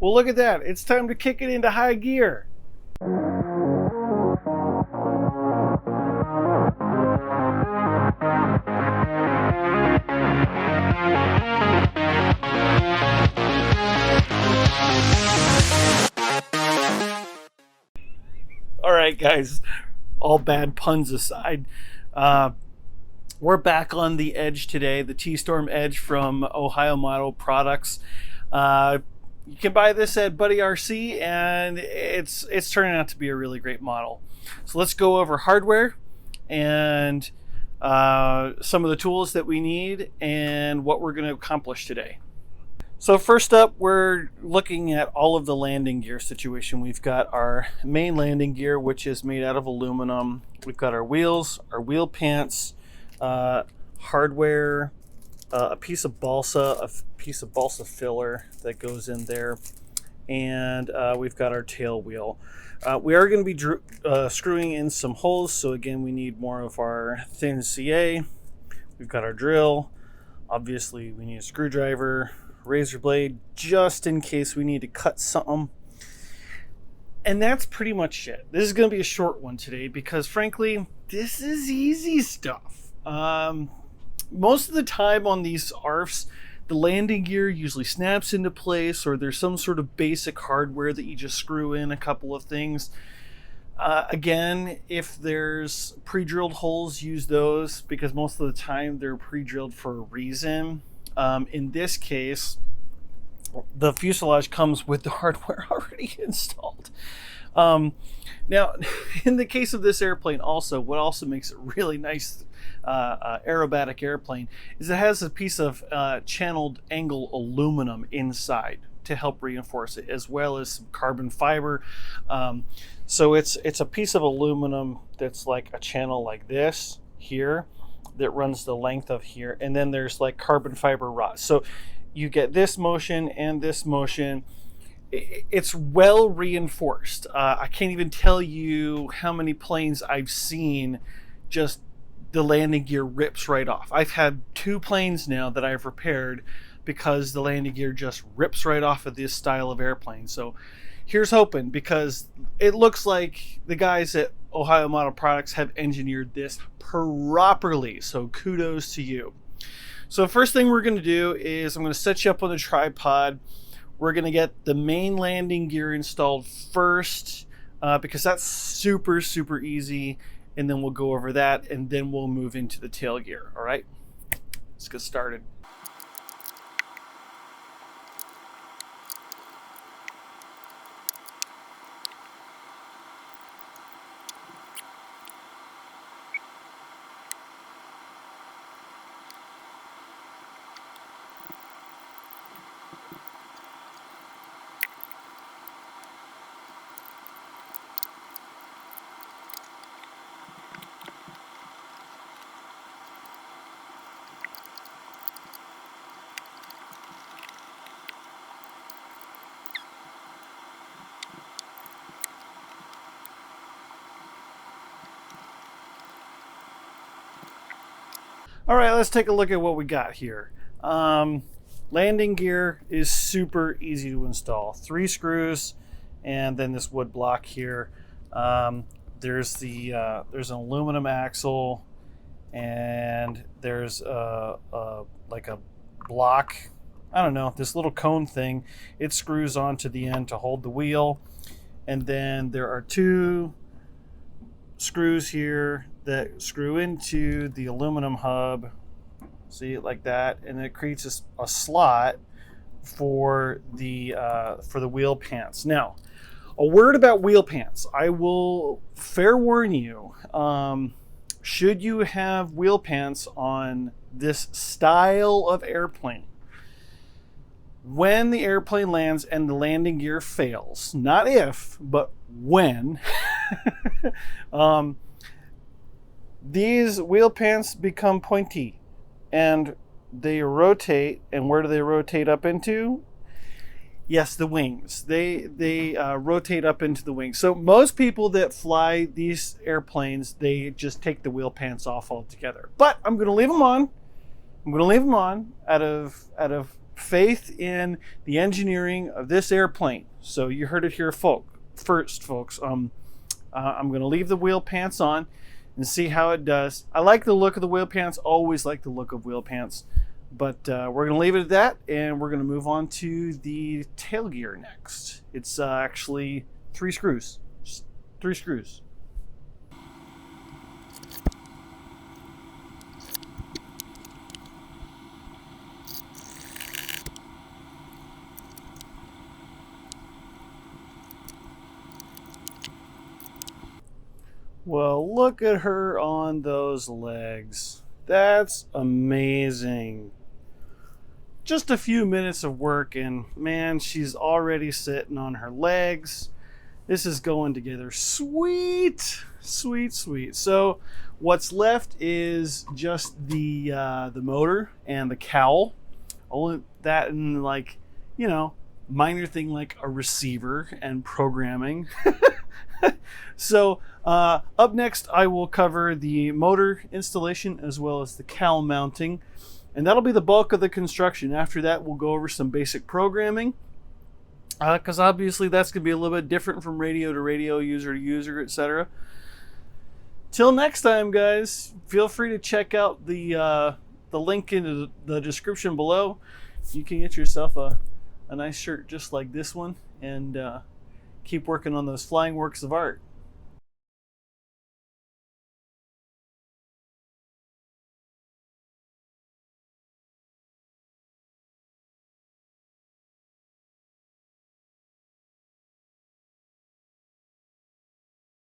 Well, look at that. It's time to kick it into high gear. All right, guys, all bad puns aside, we're back on the Edge today, the T-Storm Edge from Ohio Model Products. You can buy this at Buddy RC, and it's turning out to be a really great model. So let's go over hardware and some of the tools that we need and what we're going to accomplish today. So first up, we're looking at all of the landing gear situation. We've got our main landing gear, which is made out of aluminum. We've got our wheels, our wheel pants, hardware, a piece of balsa filler that goes in there, and we've got our tail wheel. We are going to be screwing in some holes, so again, we need more of our thin CA. We've got our drill. Obviously, we need a screwdriver, razor blade, just in case we need to cut something. And that's pretty much it. This is going to be a short one today because, frankly, this is easy stuff. Most of the time on these ARFs, the landing gear usually snaps into place, or there's some sort of basic hardware that you just screw in a couple of things. Again, if there's pre-drilled holes, use those, because most of the time they're pre-drilled for a reason. In this case, the fuselage comes with the hardware already installed. Now, in the case of this airplane also, what also makes it really nice aerobatic airplane is it has a piece of channeled angle aluminum inside to help reinforce it, as well as some carbon fiber. So it's a piece of aluminum that's like a channel like this here that runs the length of here, and then there's like carbon fiber rods. So you get this motion and this motion. It's well reinforced. I can't even tell you how many planes I've seen just the landing gear rips right off. I've had 2 planes now that I've repaired because the landing gear just rips right off of this style of airplane. So here's hoping, because it looks like the guys at Ohio Model Products have engineered this properly. So kudos to you. So first thing we're going to do is I'm going to set you up on the tripod. We're going to get the main landing gear installed first because that's super easy, and then we'll go over that, and then we'll move into the tail gear. All right, let's get started. All right, let's take a look at what we got here. Landing gear is super easy to install. 3 screws, and then this wood block here. There's an aluminum axle, and there's like a block. I don't know, this little cone thing. It screws onto the end to hold the wheel, and then there are 2 screws here that screw into the aluminum hub. See it like that, and it creates a slot for the wheel pants. Now, a word about wheel pants. I will fair warn you, should you have wheel pants on this style of airplane, when the airplane lands and the landing gear fails, not if, but when, these wheel pants become pointy and they rotate. And where do they rotate up into? Yes, the wings. They rotate up into the wings. So most people that fly these airplanes, they just take the wheel pants off altogether. But I'm going to leave them on. I'm going to leave them on out of faith in the engineering of this airplane. So you heard it here first, folks. I'm going to leave the wheel pants on and see how it does. I like the look of the wheel pants, always like the look of wheel pants. But we're going to leave it at that, and we're going to move on to the tail gear next. It's actually 3 screws. Just 3 screws. Well, look at her on those legs. That's amazing. Just a few minutes of work and man, she's already sitting on her legs. This is going together sweet, sweet, sweet. So what's left is just the motor and the cowl. Only that and like, you know, minor thing like a receiver and programming. So up next, I will cover the motor installation as well as the cowl mounting, and that'll be the bulk of the construction. After that, we'll go over some basic programming, because obviously that's going to be a little bit different from radio to radio, user to user, etc. Till next time, guys, feel free to check out the link in the description below. You can get yourself a nice shirt just like this one, and keep working on those flying works of art.